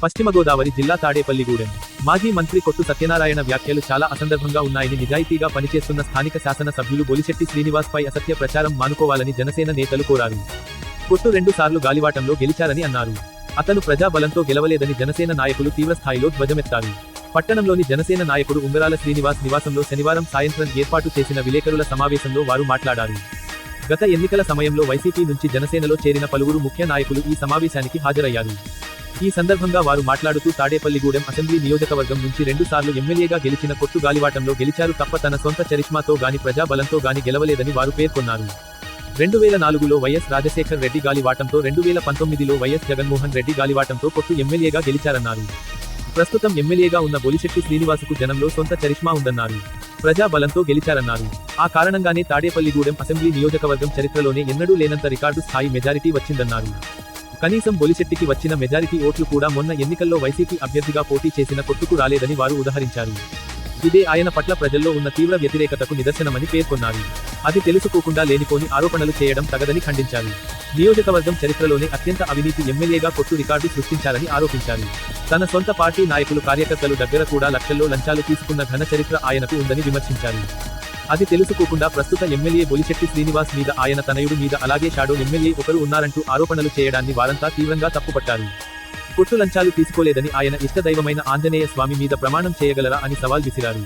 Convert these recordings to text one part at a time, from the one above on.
పశ్చిమ గోదావరి జిల్లా తాడేపల్లిగూడెం మాజీ మంత్రి కొట్టు సత్యనారాయణ వ్యాఖ్యలు చాలా అసందర్భంగా ఉన్నాయని నిజాయితీగా పనిచేస్తున్న స్థానిక శాసన సభ్యులు బొలిశెట్టి శ్రీనివాస్ పై అసత్య ప్రచారం మానుకోవాలని జనసేన నేతలు కోరారు. కొట్టు 2 సార్లు గాలివాటంలో గెలిచారని అన్నారు. అతను ప్రజాబలంతో గెలవలేదని జనసేన నాయకులు తీవ్రస్థాయిలో ధ్వజమెత్తారు. పట్టణంలోని జనసేన నాయకుడు ఉంగరాల శ్రీనివాస్ నివాసంలో శనివారం సాయంత్రం ఏర్పాటు చేసిన విలేకరుల సమావేశంలో వారు మాట్లాడారు. గత ఎన్నికల సమయంలో వైసీపీ నుంచి జనసేనలో చేరిన పలువురు ముఖ్య నాయకులు ఈ సమావేశానికి హాజరయ్యారు. ఈ సందర్భంగా వారు మాట్లాడుతూ తాడేపల్లిగూడెం అసెంబ్లీ నియోజకవర్గం నుంచి 2 సార్లు ఎమ్మెల్యేగా గెలిచిన కొట్టు గాలివాటంలో గెలిచారు తప్ప తన సొంత చరిష్మాతో గాని ప్రజాబలంతో గాని గెలవలేదని వారు పేర్కొన్నారు. 2004లో వైఎస్ రాజశేఖర్ రెడ్డి గాలివాటంతో 2019లో వైఎస్ జగన్మోహన్ రెడ్డి గాలివాటంతో కొట్టు ఎమ్మెల్యేగా గెలిచారన్నారు. ప్రస్తుతం ఎమ్మెల్యేగా ఉన్న బొలిశెట్టి శ్రీనివాసుకు జనంలో సొంత చరిష్మా ఉందన్నారు. ప్రజాబలంతో గెలిచారన్నారు. ఆ కారణంగానే తాడేపల్లిగూడెం అసెంబ్లీ నియోజకవర్గం చరిత్రలోనే ఎన్నడూ లేనంత రికార్డు స్థాయి మెజారిటీ వచ్చిందన్నారు. కనీసం బొలిశెట్టికి వచ్చిన మెజారిటీ ఓట్లు కూడా మొన్న ఎన్నికల్లో వైసీపీ అభ్యర్థిగా పోటీ చేసిన కొట్టుకు రాలేదని వారు ఉదహరించారు. ఇదే ఆయన పట్ల ప్రజల్లో ఉన్న తీవ్ర వ్యతిరేకతకు నిదర్శనమని పేర్కొన్నారు. అది తెలుసుకోకుండా లేనిపోని ఆరోపణలు చేయడం తగదని ఖండించారు. నియోజకవర్గం చరిత్రలోనే అత్యంత అవినీతి ఎమ్మెల్యేగా కొట్టు రికార్డు సృష్టించారని ఆరోపించారు. తన సొంత పార్టీ నాయకులు కార్యకర్తలు దగ్గర కూడా లక్షల్లో లంచాలు తీసుకున్న ఘన చరిత్ర ఆయనకు ఉందని విమర్శించారు. అది తెలుసుకోకుండా ప్రస్తుత ఎమ్మెల్యే బొలిశెట్టి శ్రీనివాస్ మీద ఆయన తనయుడు మీద అలాగే షాడో ఎమ్మెల్యే ఒకరు ఉన్నారంటూ ఆరోపణలు చేయడాన్ని వారంతా తీవ్రంగా తప్పుపట్టారు. కొట్టు లంచాలు తీసుకోలేదని ఆయన ఇష్టదైవమైన ఆంజనేయ స్వామి మీద ప్రమాణం చేయగలరా అని సవాల్ విసిరారు.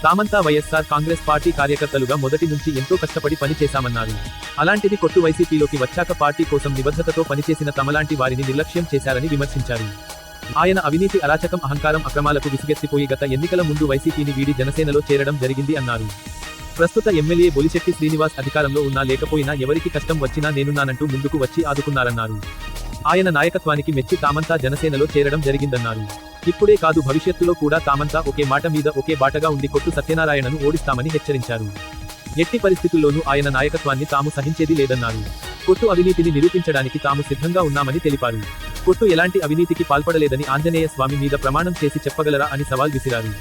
తామంతా వైఎస్ఆర్ కాంగ్రెస్ పార్టీ కార్యకర్తలుగా మొదటి నుంచి ఎంతో కష్టపడి పనిచేశామన్నారు. అలాంటిది కొట్టు వైసీపీలోకి వచ్చాక పార్టీ కోసం నిబద్ధతతో పనిచేసిన తమలాంటి వారిని నిర్లక్ష్యం చేశారని విమర్శించారు. ఆయన అవినీతి అరాచకం అహంకారం అక్రమాలకు విసిగెత్తిపోయి గత ఎన్నికల ముందు వైసీపీని వీడి జనసేనలో చేరడం జరిగింది అన్నారు. ప్రస్తుత ఎమ్మెల్యే బొలిశెట్టి శ్రీనివాస్ అధికారంలో ఉన్నా లేకపోయినా ఎవరికి కష్టం వచ్చినా నేనున్నానంటూ ముందుకు వచ్చి ఆదుకున్నారన్నారు. ఆయన నాయకత్వానికి మెచ్చి తామంతా జనసేనలో చేరడం జరిగిందన్నారు. ఇప్పుడే కాదు భవిష్యత్తులో కూడా తామంతా ఒకే మాట మీద ఒకే బాటగా ఉండి కొట్టు సత్యనారాయణను ఓడిస్తామని హెచ్చరించారు. ఎట్టి పరిస్థితుల్లోనూ ఆయన నాయకత్వాన్ని తాము సహించేది లేదన్నారు. కొట్టు అవినీతిని నిరూపించడానికి తాము సిద్ధంగా ఉన్నామని తెలిపారు. కొట్టు ఎలాంటి అవినీతికి పాల్పడలేదని ఆంజనేయ స్వామి మీద ప్రమాణం చేసి చెప్పగలరా అని సవాల్ విసిరారు.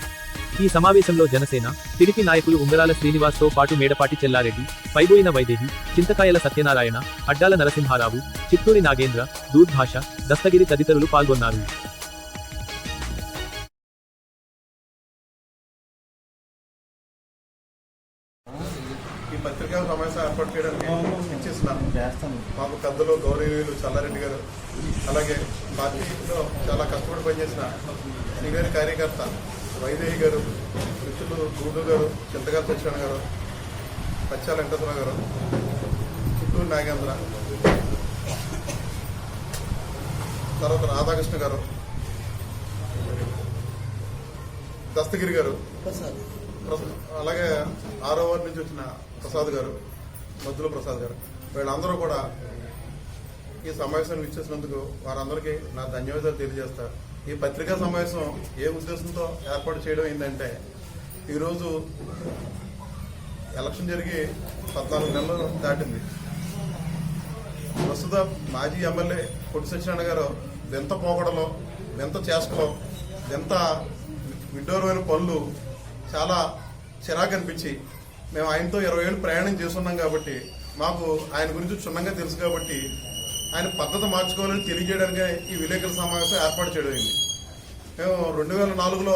ఈ సమావేశంలో జనసేన, టీడీపీ నాయకులు ఉంగరాల శ్రీనివాస్తో పాటు మేడపాటి చెల్లారెడ్డి, పైబోయిన వైదేహి, చింతకాయల సత్యనారాయణ, అడ్డాల నరసింహారావు, చిత్తూరి నాగేంద్ర, దూర్భాష, దస్తగిరి తదితరులు పాల్గొన్నారు. ఈ పత్రికా సమావేశం ఏర్పాటు చేయడానికి ఇచ్చేస్తున్నాను. మాకు పెద్దలు గౌరవనీయులు చల్లారెడ్డి గారు, అలాగే పార్టీలో చాలా కష్టపడి పనిచేసిన సీనియర్ కార్యకర్త వైదేహి గారు, మిత్రులు గూడు గారు, చింతకాల సత్యనారాయణ గారు, పచ్చాల వెంకటరావు గారు, చిత్తూరు నాగేంద్ర, తర్వాత రాధాకృష్ణ గారు, దస్తగిరి గారు, అలాగే 6వ వార్డు నుంచి వచ్చిన ప్రసాద్ గారు, మద్దుల ప్రసాద్ గారు, వీళ్ళందరూ కూడా ఈ సమావేశాన్ని ఇచ్చేసినందుకు వారందరికీ నా ధన్యవాదాలు తెలియజేస్తారు. ఈ పత్రికా సమావేశం ఏ ఉద్దేశంతో ఏర్పాటు చేయడం ఏంటంటే, ఈరోజు ఎలక్షన్ జరిగి 14 నెలలు దాటింది. ప్రస్తుత మాజీ ఎమ్మెల్యే కొట్టు సత్యనారాయణ గారు వింత పోకడలో, వింత చేష్టలో, వింత విడ్డూరమైన పనులు చాలా చిరాకు అనిపించి మేము ఆయనతో 20 ఏళ్ళు ప్రయాణం చేస్తున్నాం కాబట్టి మాకు ఆయన గురించి క్షుణ్ణంగా తెలుసు కాబట్టి ఆయన పద్ధతి మార్చుకోవాలని తెలియజేయడానికి ఈ విలేకరుల సమావేశం ఏర్పాటు చేయడం. మేము 2004లో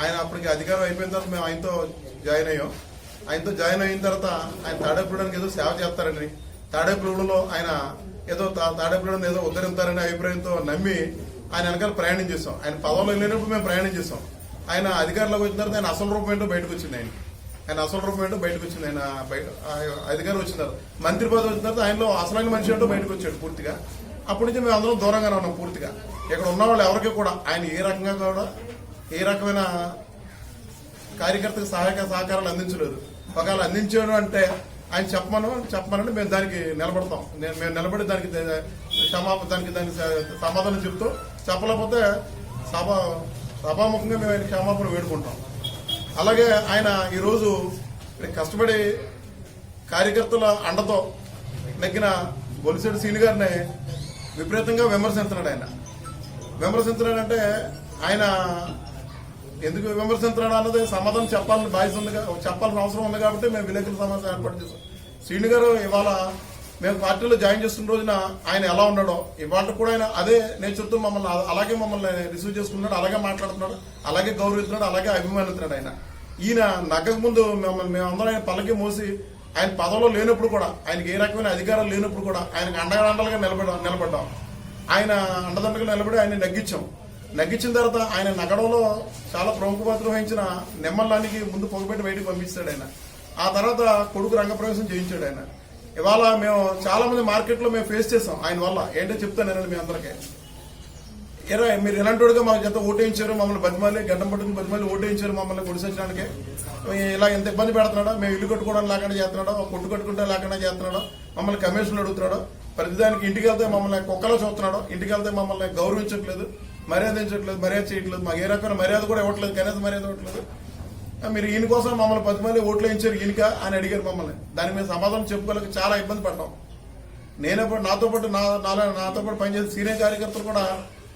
ఆయన అప్పటికి అధికారం అయిపోయిన తర్వాత మేము ఆయనతో జాయిన్ అయ్యాం. ఆయనతో జాయిన్ అయిన తర్వాత ఆయన తాడేపల్లిగూడెంకి ఏదో సేవ చేస్తారని, తాడేపల్లిగూడెంలో ఆయన ఏదో తాడేపల్లిగూడెం ఏదో ఉద్ధరిస్తారనే అభిప్రాయంతో నమ్మి ఆయన వెనకాల ప్రయాణం చేసాం. ఆయన పదవులు వెళ్ళినప్పుడు మేము ప్రయాణం చేసాం. ఆయన అధికారంలోకి వచ్చిన తర్వాత ఆయన అసలు రూపం ఏంటో బయటకు వచ్చింది. ఆయన అసలు రూపం ఏంటో బయటకు వచ్చింది. ఆయన అధికారం వచ్చిన తర్వాత, మంత్రి పదవి వచ్చిన తర్వాత ఆయనలో అసలైన మనిషి ఏంటో బయటకు వచ్చాడు పూర్తిగా. అప్పటి నుంచి మేము అందరం దూరంగానే ఉన్నాం పూర్తిగా. ఇక్కడ ఉన్న వాళ్ళు ఎవరికి కూడా ఆయన ఏ రకమైన కార్యకర్తకు సహాయక సహకారాలు అందించలేదు. ఒకవేళ అందించాడు అంటే ఆయన చెప్పమని మేము దానికి నిలబడతాం. మేము నిలబడి దానికి సమాధానం చెప్తూ, చెప్పలేకపోతే సభాముఖంగా మేము ఆయన క్షమాపణ వేడుకుంటాం. అలాగే ఆయన ఈరోజు కష్టపడి కార్యకర్తల అండతో నెగ్గిన బొలిశెట్టి శ్రీని గారిని విపరీతంగా విమర్శించినాడు. విమర్శించినాడంటే ఆయన ఎందుకు విమర్శించినాడు అన్నది సమాధానం చెప్పాలని బాధ్యత ఉంది, చెప్పాల్సిన అవసరం ఉంది కాబట్టి మేము విలేకరుల సమావేశం ఏర్పాటు చేశాం. శ్రీని గారు ఇవాళ మేము పార్టీలో జాయిన్ చేస్తున్న రోజున ఆయన ఎలా ఉన్నాడో ఇవాళ కూడా ఆయన అదే నేచర్తో మమ్మల్ని అలాగే మమ్మల్ని రిసీవ్ చేసుకున్నాడు, అలాగే మాట్లాడుతున్నాడు, అలాగే గౌరవిస్తున్నాడు, అలాగే అభిమానిస్తున్నాడు. ఆయన ఈయన నగ్గక ముందు మేమందరం ఆయన పల్లకి మోసి ఆయన పదవిలో లేనప్పుడు కూడా, ఆయనకి ఏ రకమైన అధికారాలు లేనప్పుడు కూడా ఆయనకు అండగా నిలబడ్డాం. ఆయన అండదండగా నిలబడి ఆయన నగ్గించిన తర్వాత ఆయన నగడంలో చాలా ప్రముఖ పాత్ర వహించిన నెమ్మల్లానికి ముందు పొగపెట్టి బయటకు పంపిస్తాడు ఆయన. ఆ తర్వాత కొడుకు రంగప్రవేశం చేయించాడు ఆయన. ఇవాళ మేము చాలా మంది మార్కెట్లో మేము ఫేస్ చేసాం ఆయన వల్ల. ఏంటో చెప్తాను మీ అందరికీ. మీరు ఇలాంటి వాడుగా మాకు ఎంత ఓటేయించారు, మమ్మల్ని బతిమాలి గడ్డం పట్టుకుని బతిమాలి ఓటేయించారు మమ్మల్ని గుడిసెచ్చడానికి. ఇలా ఎంత ఇబ్బంది పెడుతున్నాడో, మేము ఇల్లు కట్టుకోవడం లేకుండా చేస్తున్నాడో, కొట్టు కట్టుకుంటే లేకుండా చేస్తున్నాడో, మమ్మల్ని కమిషన్లు అడుగుతున్నాడో, ప్రతిదానికి ఇంటికి వెళ్తే మమ్మల్ని కుక్కలో చూస్తున్నాడో, ఇంటికి వెళ్తే మమ్మల్ని గౌరవించట్లేదు, మర్యాద చేయట్లేదు, మాకు ఏ రకమైన మర్యాద కూడా ఇవ్వట్లేదు, కనీస మర్యాద ఇవ్వట్లేదు. మీరు ఈయన కోసం మమ్మల్ని 10 మంది ఓట్లు వేయించారు ఈయనక అని అడిగారు మమ్మల్ని. దాని మీద సమాధానం చెప్పుకోలేక చాలా ఇబ్బంది పడ్డాం. నాతో పాటు పనిచేసే సీనియర్ కార్యకర్తలు కూడా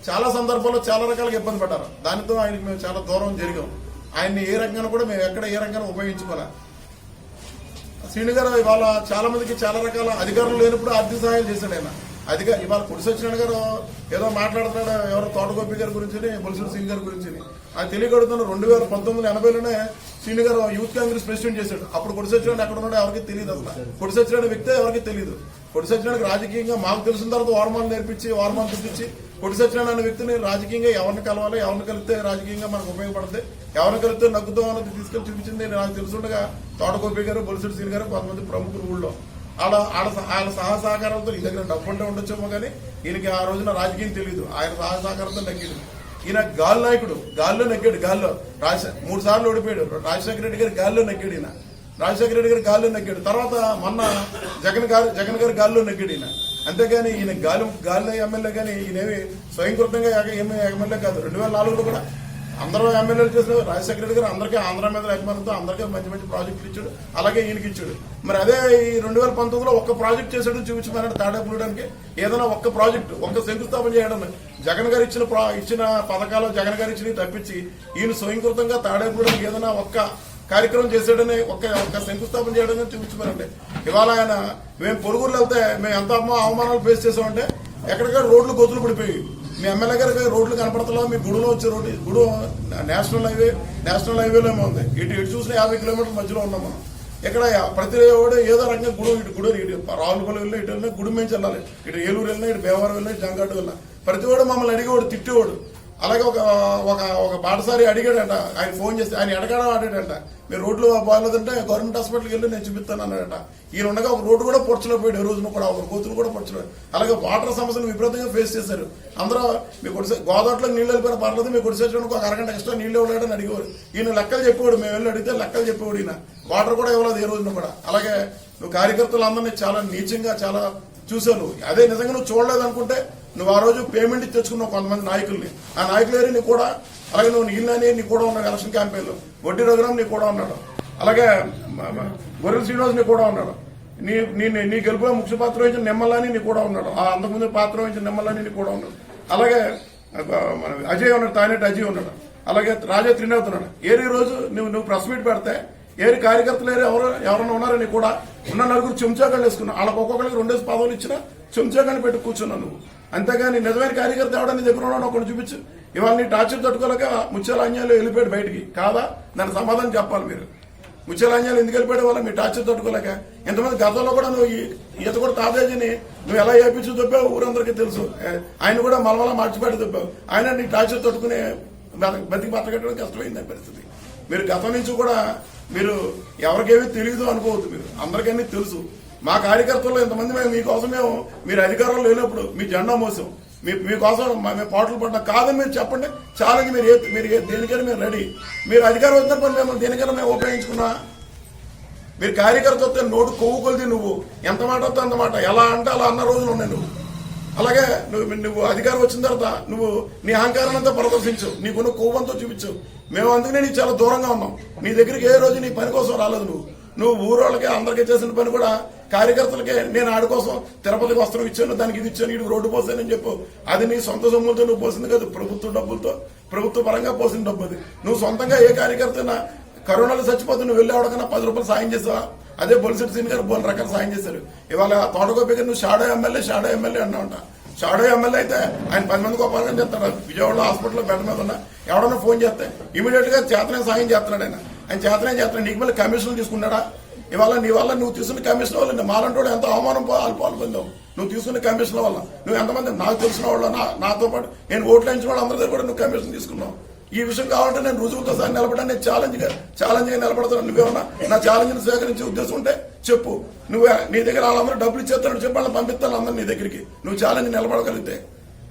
చాలా సందర్భాల్లో చాలా రకాలుగా ఇబ్బంది పడ్డారు. దానితో ఆయనకి మేము చాలా దూరం జరిగాం. ఆయన్ని ఏ రకంగా కూడా మేము ఎక్కడ ఏ రకంగా ఉపయోగించుకోలే. శ్రీను గారు ఇవాళ చాలా మందికి చాలా రకాల అధికారులు లేనప్పుడు ఆర్థిక సహాయాలు చేశాడు ఆయన. ఇవాళ కుడిసొచ్చిన గారు ఏదో మాట్లాడుతున్నాడు ఎవరో తోటగోపి గారి గురించి, బొలిసూరు సింగ్ గారి గురించి. అది తెలియకడుతున్న 2019-80లోనే శ్రీను గారు యూత్ కాంగ్రెస్ ప్రెసిడెంట్ చేశాడు. అప్పుడు కుడిసొచ్చిన ఎక్కడ ఉన్నాడో ఎవరికి తెలియదు. అసలు కుడిసొచ్చిన వ్యక్తే ఎవరికి తెలియదు. కొడిసత్యనారాయణకి రాజకీయంగా మాకు తెలిసిన తర్వాత వార్మాలు నేర్పించి వార్మాలు చూపించి కొడిసత్యనారాయణ అనే వ్యక్తిని రాజకీయంగా ఎవరిని కలవాలి, ఎవరిని కలిపితే రాజకీయంగా మనకు ఉపయోగపడుతుంది, ఎవరిని కలిపితే నగ్గుతాం అన్నది తీసుకెళ్లి చూపించింది నాకు తెలుసుండగా తోటగోపి గారు, బొలిసెట్టి శ్రీని గారు, కొంతమంది ప్రముఖులు ఊళ్ళో వాళ్ళ సహకారాలతో ఈ దగ్గర డబ్బు అంటే ఉండొచ్చేమో కానీ ఈయనకి ఆ రోజున రాజకీయం తెలియదు. ఆయన సహకారంతో నెగ్గాడు. ఈయన గాలి నాయకుడు, గాల్లో నెగ్గాడు. గాల్లో 3 సార్లు ఓడిపోయాడు. రాజశేఖర రెడ్డి గారు గాల్లో నెగ్గాడు. ఈయన రాజశేఖర రెడ్డి గారు గాల్లో నెగ్గాడు. తర్వాత మొన్న జగన్ గారు గాల్లో నెగ్గాడు ఈయన. అంతేగాని ఈయన గాల్లో ఎమ్మెల్యే కానీ ఈయనేమి స్వయంకృతంగా ఎమ్మెల్యే కాదు. 2004లో కూడా అందరూ ఎమ్మెల్యేలు చేసిన రాజశేఖర రెడ్డి గారు అందరికీ ఆంధ్ర మీద అభిమానంతో అందరికీ మంచి మంచి ప్రాజెక్టులు ఇచ్చాడు. అలాగే ఈయనకి ఇచ్చాడు. మరి అదే ఈ 2019లో ఒక్క ప్రాజెక్ట్ చేసాడని చూపించమన్నాడు. తాడేపూడడానికి ఏదైనా ఒక్క ప్రాజెక్టు, ఒక్క శంకుస్థాపన చేయడం జగన్ గారు ఇచ్చిన పథకాలు జగన్ గారు ఇచ్చినవి తప్పించి ఈయన స్వయంకృతంగా తాడేపూడడానికి ఏదైనా ఒక్క కార్యక్రమం చేశాడని ఒక్క శంకుస్థాపన చేయడం చూపించమనండి. ఇవాళ ఆయన మేము పొరుగురు వెళ్తే మేము ఎంత అవమానాలు ఫేస్ చేసామంటే ఎక్కడికక్కడ రోడ్లు గొంతులు పడిపోయి మీ ఎమ్మెల్యే గారికి రోడ్లు కనపడతలా, మీ గుడిలో వచ్చే గుడి నేషనల్ హైవేలో ఉంది. ఇటు చూసిన 50 కిలోమీటర్ల మధ్యలో ఉన్నాం మనం. ఇక్కడ ప్రతి వాడు ఏదో రకంగా గుడి రావులపల్లి వెళ్ళినా ఇటు వెళ్ళినా గుడి నుంచి వెళ్ళాలి, ఇటు ఏలూరు వెళ్ళినా, ఇటు భీమవరం వెళ్ళినా, ఇటు జంగాటు వెళ్ళినా ప్రతివాడు మమ్మల్ని అడిగేవాడు, తిట్టేవాడు. అలాగే ఒక పాటసారి అడిగాడంట, ఆయన ఫోన్ చేస్తే ఆయన ఎడగాడం ఆడాడంట, మీరు రోడ్లు బాగలేదంటే గవర్నమెంట్ హాస్పిటల్కి వెళ్ళి నేను చూపిస్తాను అన్నాడట. ఈయన ఉండగా ఒక రోడ్డు కూడా పొడ్చలేకపోయాడు. ఈ రోజున కూడా ఒక గోతులు కూడా పొడ్చలేదు. అలాగే వాటర్ సమస్యను విపరీతంగా ఫేస్ చేశారు. అందరూ మీ గోదావరిలో నీళ్ళు వెళ్ళిపోయినా పర్లేదు, మీ కొడిసేయడానికి ఒక అరగంట ఎక్స్ట్రా నీళ్ళు ఇవ్వలేడని అడిగేవారు. ఈయన లెక్కలు చెప్పేవాడు. మేము వెళ్ళి అడిగితే లెక్కలు చెప్పేవాడు. ఈయన వాటర్ కూడా ఇవ్వలేదు ఏ రోజున కూడా. అలాగే నువ్వు కార్యకర్తలందరినీ చాలా నీచంగా చాలా చూశాను. అదే నిజంగా నువ్వు చూడలేదు అనుకుంటే నువ్వు ఆ రోజు పేమెంట్ తెచ్చుకున్నావు కొంతమంది నాయకుల్ని. ఆ నాయకులు ఏరి నీ కూడా, అలాగే నువ్వు నీళ్ళని నీ కూడా ఉన్నాడు ఎలక్షన్ క్యాంపెయిన్లో. వడ్డీ రఘురాం నీ కూడా ఉన్నాడు. అలాగే గొర్రెల శ్రీనివాస్ నీ కూడా ఉన్నాడు. నీ గెలుపులో ముఖ్య పాత్ర వహించిన నిమ్మలాని నీ కూడా ఉన్నాడు. ఆ అంతకుముందు పాత్ర వహించిన నిమ్మలాని నీ కూడా ఉన్నాడు. అలాగే అజయ్ ఉన్నాడు, తానేటి అజయ్ ఉన్నాడు. అలాగే రాజా త్రినాథ్ ఉన్నాడు. ఏరి రోజు నువ్వు ప్రెస్ మీట్ పెడితే ఏరి కార్యకర్తలు ఎవరైనా ఉన్నారని కూడా ఉన్న 4 చెంచాగాళ్ళు వేసుకున్నావు. వాళ్ళకి ఒక్కొక్కరికి 2 పదవులు ఇచ్చినా చెంచాగాళ్ళు పెట్టి కూర్చున్నావు నువ్వు. అంతేగాని నిజమైన కార్యకర్త ఎవడని దగ్గర ఉన్నాడు ఒకటి చూపించు. ఇవాళ నీ టార్చర్ తట్టుకోలేక ముత్యాలాంజాలు వెళ్ళిపోయాడు బయటికి. కాదా? దానికి సమాధానం చెప్పాలి మీరు. ముత్యాలాంజాలు ఎందుకు వెళ్ళిపోయాడు వల్ల మీ టార్చర్ తట్టుకోలేక. ఎంతమంది గతంలో కూడా నువ్వు ఈత కూడా తాతయ్యని నువ్వు ఎలా ఏపించి తప్పావు ఊరందరికీ తెలుసు. ఆయన కూడా మలమల మార్చిపెట్టి తప్పావు. ఆయన నీ టార్చర్ తట్టుకునే బతికి బతకట్టడం కష్టమైంది పరిస్థితి. మీరు గతం నుంచి కూడా మీరు ఎవరికేమీ తెలియదు అనుకోవద్దు. మీరు అందరికీ తెలుసు. మా కార్యకర్తల్లో ఇంతమంది మీకోసం మీరు అధికారంలో లేనప్పుడు మీ జెండా మోసాం, మీకోసం మేము పాటలు పడ్డా కాదని మీరు చెప్పండి. ఛాలెంజ్ మీరు దేనికైనా మీరు రెడీ. మీరు అధికారం వచ్చినప్పుడు మేము దేనికైనా మేము ఉపయోగించుకున్నా. మీరు కార్యకర్త వస్తే నోటు కొవ్వు కొలిది నువ్వు ఎంత మాట వస్తే అంత మాట, ఎలా అంటే అలా అన్న రోజులు ఉన్నాయి నువ్వు. అలాగే నువ్వు అధికారం వచ్చిన తర్వాత నువ్వు నీ అహంకారాలంతా ప్రదర్శించు, నీకున్న కొవ్వంతో చూపించు. మేము అందుకనే నీకు చాలా దూరంగా ఉన్నాం. నీ దగ్గరికి ఏ రోజు నీ పని కోసం రాలేదు. నువ్వు ఊరోళ్ళకి అందరికీ చేసిన పని కూడా కార్యకర్తలకే నేను ఆడి కోసం తిరుపతికి వస్త్రం ఇచ్చాను, దానికి ఇది ఇచ్చాను, ఇటు రోడ్డు పోసానని చెప్పు. అది నీ సొంత సొమ్ములతో నువ్వు పోసింది కాదు, ప్రభుత్వ డబ్బులతో ప్రభుత్వ పరంగా పోసిన డబ్బు అది. నువ్వు సొంతంగా ఏ కార్యకర్త కరోనాలో చచ్చిపోతే నువ్వు వెళ్ళి ఎవరికైనా 10 రూపాయలు సాయం చేసావా? అదే బొలిశెట్టి శ్రీని గారు బోల్ రకాల సాయం చేశారు. ఇవాళ తోటగోపి గారు నువ్వు షాడో ఎమ్మెల్యే అన్నావంట. షాడో ఎమ్మెల్యే అయితే ఆయన 10 మందికి ఉపయోగం చేస్తాడు. విజయవాడలో హాస్పిటల్లో బెడ్ మీద ఉన్నా ఎవడన్నా ఫోన్ చేస్తే ఇమీడియట్ గా చేతనే సాయం చేస్తున్నాడు. ఆయన చేతనే చేస్తున్నాడు. నీకు మళ్ళీ కమిషన్లు తీసుకున్నాడా? ఇవాళ నీ వల్ల నువ్వు తీసుకున్న కమిషన్ వల్ల మాలంటోడు ఎంత అవమానం పాల్పొందావు. నువ్వు తీసుకున్న కమిషన్ వల్ల నువ్వు ఎంతమంది నాకు తెలిసిన వాళ్ళు నాతో పాటు నేను ఓట్లు వేయించిన వాళ్ళు అందరి దగ్గర కూడా నువ్వు కమిషన్ తీసుకున్నావు. ఈ విషయం కావాలంటే నేను రుజువుతో సహా నిలబడని నేను ఛాలెంజ్ గా నిలబడతాను. నువ్వేమన్నా నా ఛాలెంజ్ సేకరించే ఉద్దేశం ఉంటే చెప్పు. నువ్వు నీ దగ్గర వాళ్ళందరూ డబ్బులు ఇచ్చేస్తాను చెప్పి వాళ్ళని పంపిస్తాను అందరూ నీ దగ్గరికి నువ్వు ఛాలెంజ్ నిలబడగలిగితే.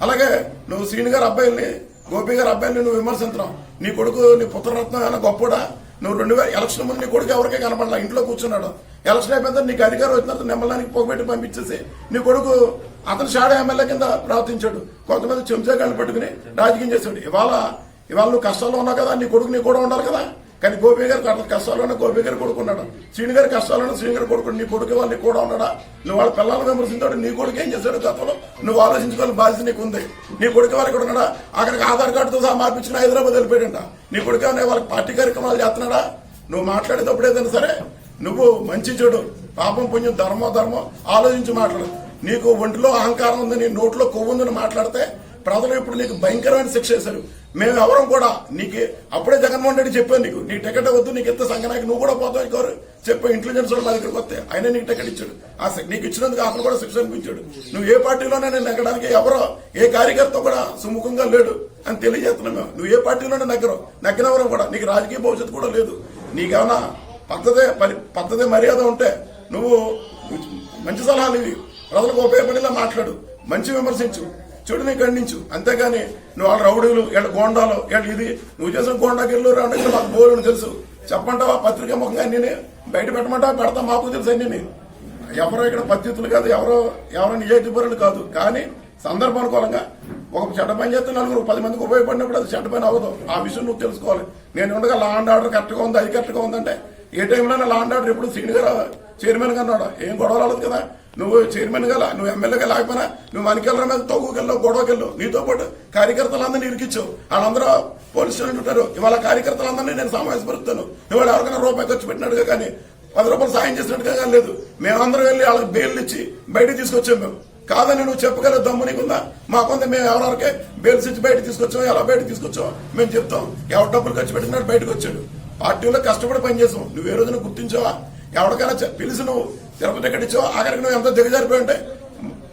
అలాగే నువ్వు శ్రీని గారి అబ్బాయిల్ని గోపి గారి అబ్బాయిని నువ్వు విమర్శించడం. నీ కొడుకు నీ పుత్రరత్నం ఏమైనా గొప్పడా? నువ్వు 2000 ఎలక్షన్ ముందు నీ కొడుకు ఎవరికే కనపడలా, ఇంట్లో కూర్చున్నాడు. ఎలక్షన్ అయిపోయిన నీకు అధికారం వచ్చిన తర్వాత నిమ్మలానికి పొగబెట్టి పంపించేసి నీ కొడుకు అతను షాడో ఎమ్మెల్యే కింద ప్రవర్తించాడు. కొంతమంది చెంచాగాళ్ళు పట్టుకుని రాజకీయం చేశాడు. ఇవాళ నువ్వు కష్టాల్లో ఉన్నావు కదా, నీ కొడుకు నీ కూడా ఉండాలి కదా. కానీ గోపి గారు కష్టాల్లోనే గోపి గారు కొడుకున్నాడు. శ్రీని గారి కష్టాల్లోనే శ్రీని గారు కొడుకున్నాడు. నీ కొడుకు వాళ్ళు నీ కూడా ఉన్నాడా? నువ్వు వాళ్ళ పిల్లలను విమర్శించాడు. నీ కొడుకు ఏం చేశాడు గతంలో నువ్వు ఆలోచించుకోవాలి బాధ్యత నీకు ఉంది. నీ కొడుకు వాళ్ళు ఇక్కడ ఉన్నాడా? అక్కడికి ఆధార్ కార్డుతో సహా మార్పించుకుని హైదరాబాద్ వెళ్ళిపోయాడంట. నీ కొడుకు వాళ్ళకి పార్టీ కార్యక్రమాలు చేస్తున్నాడా? నువ్వు మాట్లాడేటప్పుడు ఏదైనా సరే నువ్వు మంచి చెడు పాపం పుణ్యం ధర్మం ఆలోచించి మాట్లాడు. నీకు ఒంటిలో అహంకారం ఉంది, నీ నోట్లో కొవ్వు ఉందని మాట్లాడితే ప్రజలు ఇప్పుడు నీకు భయంకరమైన శిక్ష వేశారు. మేము ఎవరం కూడా నీకు అప్పుడే జగన్మోహన్ రెడ్డి చెప్పాను నీకు టికెట్ వద్దు, నీకు ఎంత సంఘనానికి నువ్వు కూడా పోతావు ఇంకోరు చెప్పే ఇంటెలిజెన్స్ వాళ్ళు మా దగ్గరికి వస్తే ఆయన నీకు టికెట్ ఇచ్చాడు. నీకు ఇచ్చినందుకు అతను కూడా శిక్ష అనిపించాడు. నువ్వు ఏ పార్టీలోనే నేను నెగ్గడానికి ఎవరో ఏ కార్యకర్త కూడా సుముఖంగా లేడు అని తెలియజేస్తున్నాం మేము. నువ్వు ఏ పార్టీలోనే నగ్గినవరం కూడా నీకు రాజకీయ భవిష్యత్తు కూడా లేదు. నీకేమన్నా పద్ధతి మర్యాద ఉంటే నువ్వు మంచి సలహాలు ఇవి, ప్రజలకు ఉపయోగపడేలా మాట్లాడు, మంచి విమర్శించు, చెడుని ఖండించు. అంతేగాని నువ్వు వాళ్ళ రౌడీలు వీళ్ళ గోండాలు వీళ్ళ ఇది నువ్వు చేసిన గోండాగిళ్ళు రౌడీలు మాకు బోరుని తెలుసు. చెప్పంటావా పత్రికా ముఖంగా అన్ని బయట పెట్టమంటావా? పెడతా, మాకు తెలుసు అన్ని. ఎవరో ఇక్కడ పద్ధతులు కాదు, ఎవరో నిజాయితీ పరులు కాదు. కానీ సందర్భానుకూలంగా ఒక చెడ్డ పని చేస్తే 10 మందికి ఉపయోగపడినప్పుడు అది చెడ్డ పని అవ్వదు. ఆ విషయం నువ్వు తెలుసుకోవాలి. నేను ఉండగా లా అండ్ ఆర్డర్ కరెక్ట్గా ఉంది, అది కరెక్ట్గా ఉందంటే ఏ టైంలోనే లా అండ్ ఆర్డర్ ఎప్పుడు శ్రీని గారు చైర్మన్ గా అన్నాడు. ఏం గొడవలు అవ్వదు కదా. నువ్వు చైర్మన్ గా నువ్వు ఎమ్మెల్యేగా లేకపోయినా నువ్వు మనకెళ్ళ మీద తొగుకెళ్ళావు, గొడవకెళ్ళావు. నీతో పాటు కార్యకర్తలందరినీ ఇరికిచ్చావు. వాళ్ళందరూ పోలీస్ స్టేషన్ ఉంటారు. ఇవాళ కార్యకర్తలందరినీ నేను సమావేశపరుస్తాను. ఇవాళ ఎవరికైనా రూపాయి ఖర్చు పెట్టినట్టుగా కానీ 10 రూపాయలు సాయం చేసినట్టుగా కానీ లేదు. మేమందరం వెళ్ళి వాళ్ళకి బెయిల్ ఇచ్చి బయటకు తీసుకొచ్చాం. మేము కాదని నువ్వు చెప్పగల దమ్ము నీకుందా? మాకుంది. మేము ఎవరెవరికే బెయిల్స్ ఇచ్చి బయటకు తీసుకొచ్చాం, ఎలా బయటకు తీసుకొచ్చాం మేము చెప్తాం. ఎవరు డబ్బులు ఖర్చు పెట్టినట్టు బయటకు వచ్చాడు. పార్టీలో కష్టపడి పనిచేసాం. నువ్వు ఏ రోజున గుర్తించావా? ఎవరికైనా పిలిచి నువ్వు తిరుపతి టికెట్ ఇచ్చావా? ఆఖరికి నువ్వు ఎంత దిగజారిపోయి ఉంటే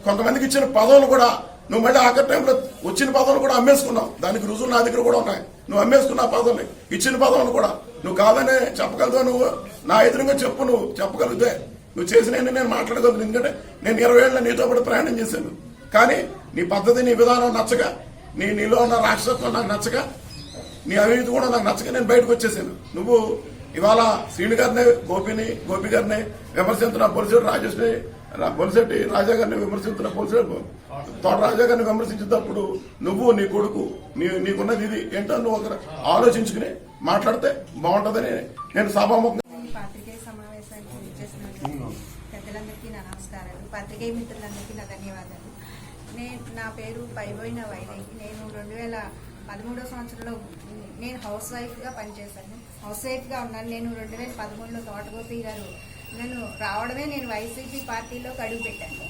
కొంతమందికి ఇచ్చిన పదవులు కూడా నువ్వు మళ్ళీ ఆఖరి టైంలో వచ్చిన పదవులు కూడా అమ్మేసుకున్నావు. దానికి రుజువులు నా దగ్గర కూడా ఉన్నాయి. నువ్వు అమ్మేసుకున్న పదవుల్ని, ఇచ్చిన పదవులు కూడా నువ్వు కాదని చెప్పగలుగుతావు. నువ్వు నా ఎదురుగా చెప్పు. నువ్వు చెప్పగలిగితే నువ్వు చేసిన నేను మాట్లాడగలను. ఎందుకంటే నేను 20 ఏళ్ళ నీతో పాటు ప్రయాణం చేశాను. కానీ నీ పద్ధతి, నీ విధానం నచ్చక, నీలో ఉన్న రాక్షసత్వం నాకు నచ్చక, నీ అవినీతి కూడా నాకు నచ్చక నేను బయటకు వచ్చేసాను. నువ్వు ఇవాళ శ్రీని గారిని గోపి గారిని విమర్శించిన బొలిశెట్టి రాజా గారిని విమర్శించిన తోట రాజా గారిని విమర్శించేటప్పుడు నువ్వు నీ కొడుకు నీకున్నది ఇది ఏంటో నువ్వు ఒక ఆలోచించుకుని మాట్లాడితే బాగుంటుందని నేను సభాముఖంగా. పాత్రికేయ సమావేశానికి వచ్చేసినట్టు పెద్దలందరికీ నా నమస్కారాలు. పాత్రికేయ మిత్రులందరికీ నా ధన్యవాదాలు. నా పేరు పైబోయిన వైదేహి. నేను 2013 సంవత్సరంలో నేను హౌస్ వైఫ్గా పనిచేశాను. హౌస్ వైఫ్గా ఉన్నాను. నేను 2013లో తోటగోపి గారు నన్ను రావడమే నేను వైసీపీ పార్టీలోకి అడుగుపెట్టాను.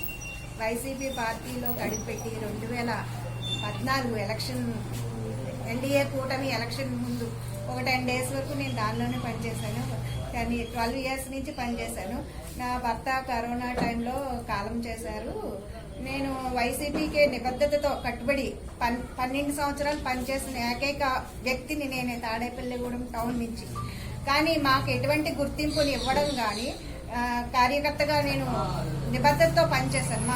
వైసీపీ పార్టీలోకి అడుగుపెట్టి 2014 ఎలక్షన్ ఎన్డీఏ కూటమి ఎలక్షన్ ముందు ఒక 10 days వరకు నేను దానిలోనే పనిచేశాను. కానీ 12 years నుంచి పనిచేశాను. నా భర్త కరోనా టైంలో కాలం చేశారు. నేను వైసీపీకి నిబద్ధతతో కట్టుబడి 12 సంవత్సరాలు పనిచేసిన ఏకైక వ్యక్తిని నేనే తాడేపల్లిగూడెం టౌన్ నుంచి. కానీ మాకు ఎటువంటి గుర్తింపుని ఇవ్వడం కానీ కార్యకర్తగా నేను నిబద్ధతతో పనిచేశాను.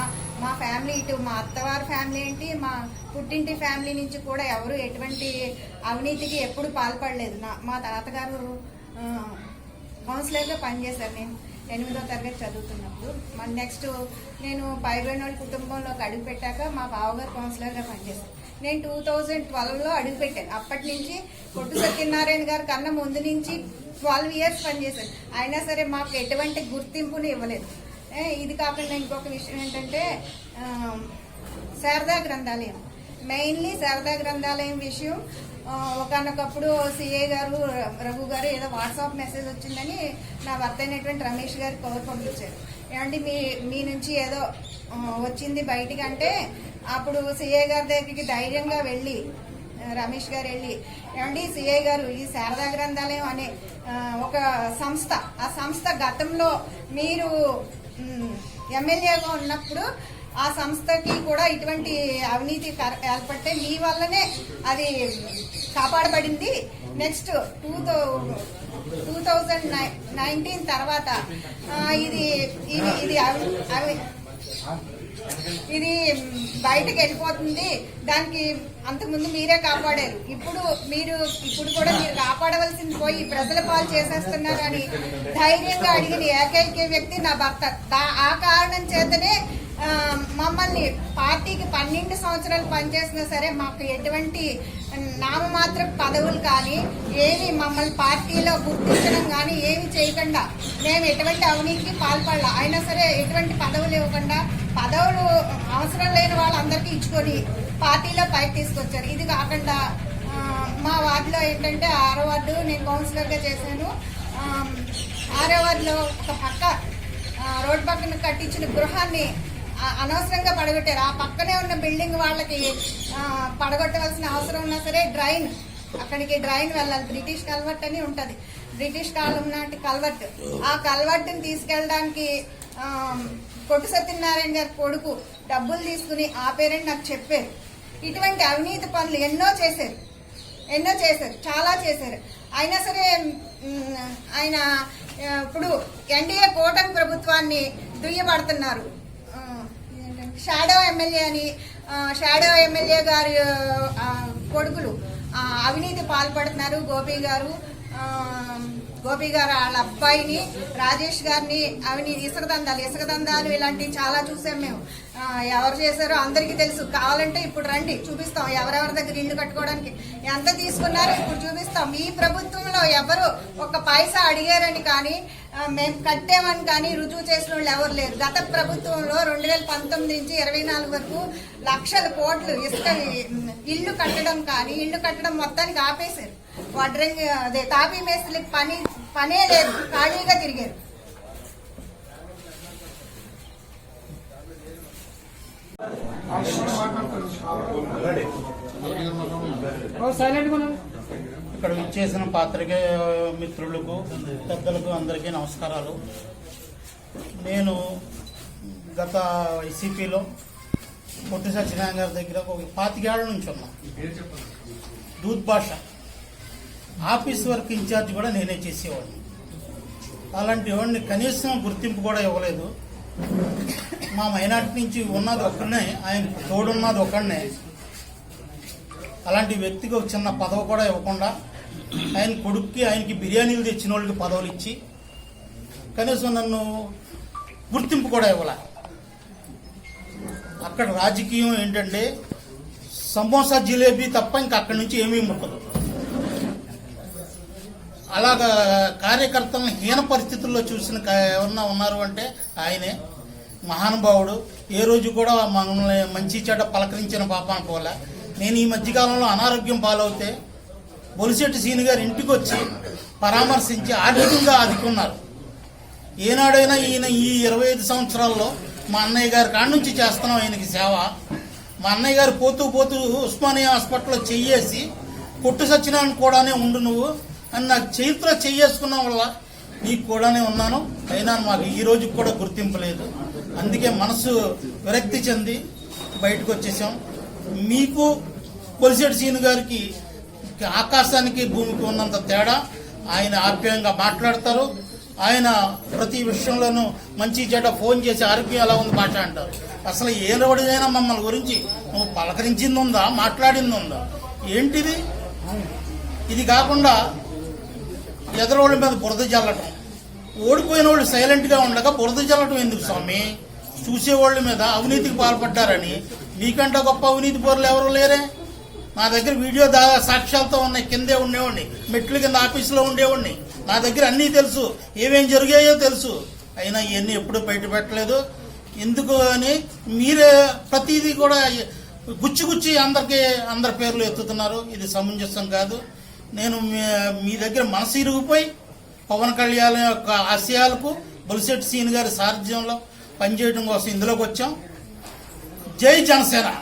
మా ఫ్యామిలీ, ఇటు మా అత్తవారి ఫ్యామిలీ ఏంటి, మా పుట్టింటి ఫ్యామిలీ నుంచి కూడా ఎవరు ఎటువంటి అవినీతికి ఎప్పుడు పాల్పడలేదు. మా తాతగారు కౌన్సిలర్గా పనిచేశారు. నేను 8వ తరగతి చదువుతున్నప్పుడు. నెక్స్ట్ నేను పైబడినోళ్ళ కుటుంబంలోకి అడుగు పెట్టాక మా బావగారు కౌన్సిలర్గా పనిచేశారు. నేను 2012లో అడుగుపెట్టాను. అప్పటి నుంచి కొట్టు సత్యనారాయణ గారి కన్నా ముందు నుంచి 12 years పనిచేశాను. అయినా సరే మాకు ఎటువంటి గుర్తింపుని ఇవ్వలేదు. ఇది కాకుండా ఇంకొక విషయం ఏంటంటే శారదా గ్రంథాలయం. మెయిన్లీ శారదా గ్రంథాలయం విషయం ఒకనొకప్పుడు సిఐ గారు రఘు గారు ఏదో వాట్సాప్ మెసేజ్ వచ్చిందని నా భర్త అయినటువంటి రమేష్ గారు కవర్ పంపించారు. ఏమంటే మీ నుంచి ఏదో వచ్చింది బయటికి అంటే అప్పుడు సిఐ గారి దగ్గరికి ధైర్యంగా వెళ్ళి రమేష్ గారు వెళ్ళి ఏమండి సిఐ గారు ఈ శారదా గ్రంథాలయం అనే ఒక సంస్థ, ఆ సంస్థ గతంలో మీరు ఎమ్మెల్యేగా ఉన్నప్పుడు ఆ సంస్థకి కూడా ఇటువంటి అవినీతి ఏర్పడితే మీ వల్లనే అది కాపాడబడింది. నెక్స్ట్ 2019 తర్వాత ఇది ఇది బయటకు వెళ్ళిపోతుంది. దానికి అంతకుముందు మీరే కాపాడారు. ఇప్పుడు కూడా మీరు కాపాడవలసింది పోయి ప్రజల పాలు చేసేస్తున్నారు అని ధైర్యంగా అడిగిన ఏకైక వ్యక్తి నా భర్త. ఆ కారణం చేతనే మమ్మల్ని పార్టీకి 12 సంవత్సరాలు పనిచేసినా సరే మాకు ఎటువంటి నామమాత్ర పదవులు కానీ ఏమి మమ్మల్ని పార్టీలో గుర్తించడం కానీ ఏమి చేయకుండా మేము ఎటువంటి అవినీతికి పాల్పడాల. అయినా సరే ఎటువంటి పదవులు ఇవ్వకుండా పదవులు అవసరం లేని వాళ్ళందరికీ ఇచ్చుకొని పార్టీలో పైకి తీసుకొచ్చారు. ఇది కాకుండా మా వార్డులో ఏంటంటే 6వ వార్డు నేను కౌన్సిలర్గా చేశాను. 6వ వార్డులో ఒక పక్క రోడ్ పక్కన కట్టించిన గృహాన్ని అనవసరంగా పడగొట్టారు. ఆ పక్కనే ఉన్న బిల్డింగ్ వాళ్ళకి పడగొట్టవలసిన అవసరం ఉన్నా సరే అక్కడికి డ్రైన్ వెళ్ళాలి. బ్రిటిష్ కల్వర్ట్ అని ఉంటది, బ్రిటిష్ కాలం నాటి కల్వర్ట్. ఆ కల్వర్ట్ని తీసుకెళ్ళడానికి కొట్టు సత్యనారాయణ గారి కొడుకు డబ్బులు తీసుకుని ఆపేరని నాకు చెప్పారు. ఇటువంటి అవినీతి పనులు ఎన్నో చేశారు, చాలా చేశారు. అయినా సరే ఆయన ఇప్పుడు ఎన్డీఏ కూటమి ప్రభుత్వాన్ని దుయ్యబడుతున్నారు. షాడో ఎమ్మెల్యే గారి కొడుకులు అవినీతి పాల్పడుతున్నారు. గోపి గారు వాళ్ళ అబ్బాయిని రాజేష్ గారిని అవినీతి ఇసుక దందాలు ఇలాంటివి చాలా చూసాం మేము. ఎవరు చేశారో అందరికీ తెలుసు. కావాలంటే ఇప్పుడు రండి చూపిస్తాం ఎవరెవరి దగ్గర ఇల్లు కట్టుకోవడానికి ఎంత తీసుకున్నారో ఇప్పుడు చూపిస్తాం. ఈ ప్రభుత్వంలో ఎవరు ఒక పైసా అడిగారని కానీ మేము కట్టామని కానీ రుజువు చేసిన వాళ్ళు ఎవరు లేరు. గత ప్రభుత్వంలో 2019 నుంచి 24 వరకు లక్షల కోట్లు ఇసుక ఇల్లు కట్టడం మొత్తానికి ఆపేశారు. వడ్రంగి అదే తాపీ మేస్త్రికి పనే లేదు, ఖాళీగా తిరిగారు. ఇక్కడ విచ్చేసిన పాత్రికేయ మిత్రులకు, పెద్దలకు అందరికీ నమస్కారాలు. నేను గత వైసీపీలో కొట్టు సత్యనారాయణ గారి దగ్గర ఒక 25 ఏళ్ల నుంచి ఉన్నా. దూద్ భాష ఆఫీస్ వర్క్ ఇన్ఛార్జ్ కూడా నేనే చేసేవాడిని. అలాంటి వాడిని కనీసం గుర్తింపు కూడా ఇవ్వలేదు. మా మైనార్టీ నుంచి ఉన్నది ఒక్కడనే, ఆయన తోడున్నది ఒక్కడనే. అలాంటి వ్యక్తికి ఒక చిన్న పదవి కూడా ఇవ్వకుండా ఆయన కొడుక్కి ఆయనకి బిర్యానీలు తెచ్చిన వాళ్ళకి పదవులు ఇచ్చి కనీసం నన్ను గుర్తింపు కూడా ఇవ్వాల. అక్కడ రాజకీయం ఏంటంటే సమోసా జిలేబీ తప్ప ఇంకా అక్కడి నుంచి ఏమీ ముట్టదు. అలాగా కార్యకర్తలను హీన పరిస్థితుల్లో చూసిన ఎవరన్నా ఉన్నారు అంటే ఆయనే మహానుభావుడు. ఏ రోజు కూడా మనల్ని మంచి చెడ్డ పలకరించిన పాపానికి పోలే. నేను ఈ మధ్యకాలంలో అనారోగ్యం పాలవుతే బొలిశెట్టి సీని గారు ఇంటికి వచ్చి పరామర్శించి ఆర్థికంగా ఆదుకున్నారు. ఏనాడైనా ఈయన ఈ 25 సంవత్సరాల్లో మా అన్నయ్య గారి కాడి నుంచి చేస్తున్నాం ఆయనకి సేవ. మా అన్నయ్య గారు పోతూ ఉస్మానియా హాస్పిటల్లో చెయ్యేసి కొట్టు సత్యనారాయణ కూడానే ఉండు నువ్వు అని నాకు చేతిలో చెయ్యేసుకున్నాం వల్ల నీకు కూడానే ఉన్నాను. అయినా మాకు ఈ రోజుకి కూడా గుర్తింపు లేదు. అందుకే మనసు విరక్తి చెంది బయటకు వచ్చేసాం. మీకు బొలిశెట్టి సీను గారికి ఆకాశానికి భూమికి ఉన్నంత తేడా. ఆయన ఆప్యాయంగా మాట్లాడతారు. ఆయన ప్రతి విషయంలోనూ మంచి చెడ్డ ఫోన్ చేసి ఆరోగ్యం ఎలా ఉంది మాట అంటారు. అసలు ఏ రోజైనా మమ్మల్ని గురించి నువ్వు పలకరించింది ఉందా, మాట్లాడింది ఉందా, ఏంటిది? ఇది కాకుండా ఎదరోళ్ళ మీద బురద జల్లటం, ఓడిపోయిన వాళ్ళు సైలెంట్గా ఉండగా బురద జల్లటం ఎందుకు స్వామి? చూసేవాళ్ళ మీద అవినీతికి పాల్పడ్డారని నీకంటే గొప్ప అవినీతి పరులు ఎవరు లేరే. నా దగ్గర వీడియో సాక్ష్యాలతో ఉన్నాయి. కిందే ఉండేవాడిని, మెట్ల కింద ఆఫీసులో ఉండేవాడిని. నా దగ్గర అన్నీ తెలుసు, ఏమేం జరిగాయో తెలుసు. అయినా ఇవన్నీ ఎప్పుడూ బయట పెట్టలేదు. ఎందుకు అని మీరే ప్రతిదీ కూడా గుచ్చి అందరి పేర్లు ఎత్తుతున్నారు. ఇది సమంజసం కాదు. నేను మీ దగ్గర మనసు ఇరిగిపోయి పవన్ కళ్యాణ్ యొక్క ఆశయాలకు బొలిశెట్టి సీని గారి సారథ్యంలో పనిచేయడం కోసం ఇందులోకి వచ్చాం. జై జనసేన.